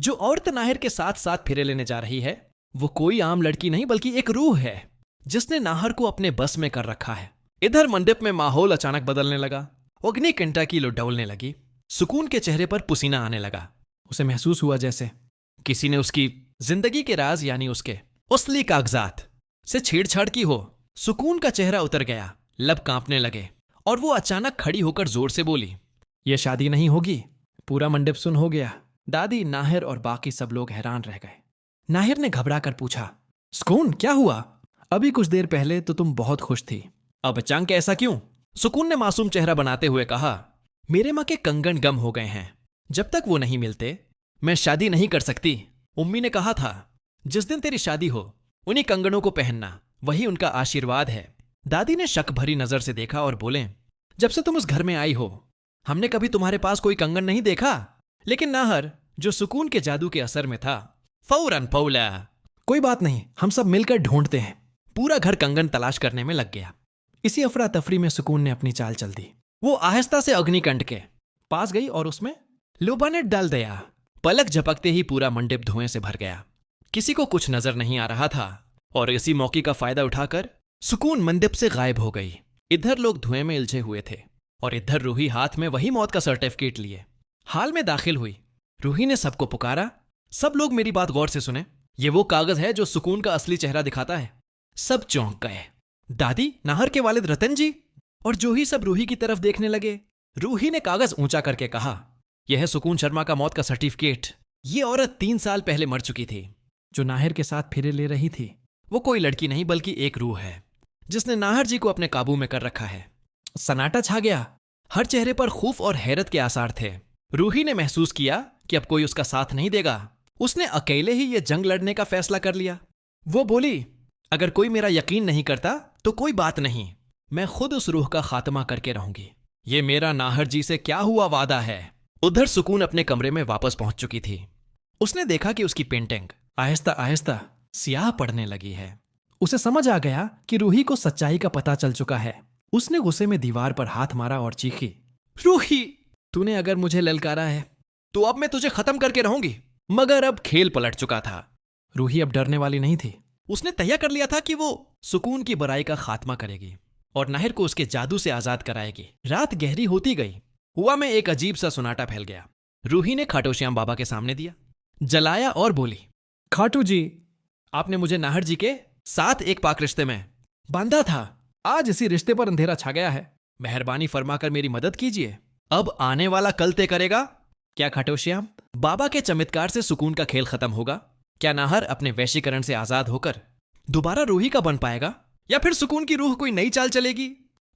जो औरत नाहिर के साथ साथ फेरे लेने जा रही है वो कोई आम लड़की नहीं बल्कि एक रूह है जिसने नाहर को अपने बस में कर रखा है। इधर मंडप में माहौल अचानक बदलने लगा। अग्निकंठा की लुढ़ौलने लगी। सुकून के चेहरे पर पसीना आने लगा। उसे महसूस हुआ जैसे किसी ने उसकी जिंदगी के राज यानी उसके असली कागजात से छेड़छाड़ की हो। सुकून का चेहरा उतर गया, लब कांपने लगे और वो अचानक खड़ी होकर जोर से बोली, यह शादी नहीं होगी। पूरा मंडप सुन हो गया। दादी, नाहिर और बाकी सब लोग हैरान रह गए। नाहिर ने घबरा कर पूछा, सुकून क्या हुआ? अभी कुछ देर पहले तो तुम बहुत खुश थी, अब अचानक ऐसा क्यों? सुकून ने मासूम चेहरा बनाते हुए कहा, मेरे माँ के कंगन गम हो गए हैं। जब तक वो नहीं मिलते मैं शादी नहीं कर सकती। उम्मी ने कहा था जिस दिन तेरी शादी हो उन्हीं कंगनों को पहनना, वही उनका आशीर्वाद है। दादी ने शक भरी नजर से देखा और बोले, जब से तुम उस घर में आई हो हमने कभी तुम्हारे पास कोई कंगन नहीं देखा। लेकिन नाहर, जो सुकून के जादू के असर में था, फौरन पौला, कोई बात नहीं, हम सब मिलकर ढूंढते हैं। पूरा घर कंगन तलाश करने में लग गया। इसी अफरा तफरी में सुकून ने अपनी चाल चल दी। वो आहिस्ता से अग्निकंठ के पास गई और उसमें लोबानेट डाल दिया। पलक झपकते ही पूरा मंडप धुएं से भर गया। किसी को कुछ नजर नहीं आ रहा था और इसी मौके का फायदा उठाकर सुकून मंडप से गायब हो गई। इधर लोग धुएं में उलझे हुए थे और इधर रूही हाथ में वही मौत का सर्टिफिकेट लिए हाल में दाखिल हुई। रूही ने सबको पुकारा, सब लोग मेरी बात गौर से सुने, ये वो कागज है जो सुकून का असली चेहरा दिखाता है। सब चौंक गए। दादी, नाहर के वालिद रतन जी और जो ही सब रूही की तरफ देखने लगे। रूही ने कागज ऊंचा करके कहा, यह है सुकून शर्मा का मौत का सर्टिफिकेट। ये औरत 3 साल पहले मर चुकी थी। जो नाहिर के साथ फेरे ले रही थी वो कोई लड़की नहीं बल्कि एक रूह है जिसने नाहर जी को अपने काबू में कर रखा है। सन्नाटा छा गया। हर चेहरे पर खौफ और हैरत के आसार थे। रूही ने महसूस किया कि अब कोई उसका साथ नहीं देगा। उसने अकेले ही ये जंग लड़ने का फैसला कर लिया। वो बोली, अगर कोई मेरा यकीन नहीं करता तो कोई बात नहीं, मैं खुद उस रूह का खात्मा करके रहूंगी। ये मेरा नाहर जी से क्या हुआ वादा है। उधर सुकून अपने कमरे में वापस पहुंच चुकी थी। उसने देखा कि उसकी पेंटिंग आहिस्ता आहिस्ता सियाह पड़ने लगी है। उसे समझ आ गया कि रूही को सच्चाई का पता चल चुका है। उसने गुस्से में दीवार पर हाथ मारा और चीखी, रूही, तूने अगर मुझे ललकारा है तो अब मैं तुझे खत्म करके रहूंगी। मगर अब खेल पलट चुका था। रूही अब डरने वाली नहीं थी। उसने तय कर लिया था कि वो सुकून की बुराई का खात्मा करेगी और नाहिर को उसके जादू से आजाद कराएगी। रात गहरी होती गई। हुआ में एक अजीब सा सुनाटा फैल गया। रूही ने खाटू श्याम बाबा के सामने दिया, जलाया और बोली, खाटू जी, आपने मुझे नाहर जी के साथ एक पाक रिश्ते में बांधा था। आज इसी रिश्ते पर अंधेरा छा गया है। मेहरबानी फरमाकर मेरी मदद कीजिए। अब आने वाला कल तय करेगा। क्या खाटू श्याम बाबा के चमत्कार से सुकून का खेल खत्म होगा? क्या नाहर अपने वैश्यकरण से आजाद होकर दोबारा रूही का बन पाएगा या फिर सुकून की रूह कोई नई चाल चलेगी?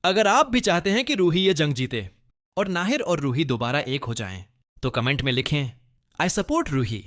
अगर आप भी चाहते हैं कि रूही ये जंग जीते और नाहिर और रूही दोबारा एक हो जाएं, तो कमेंट में लिखें, आई सपोर्ट रूही।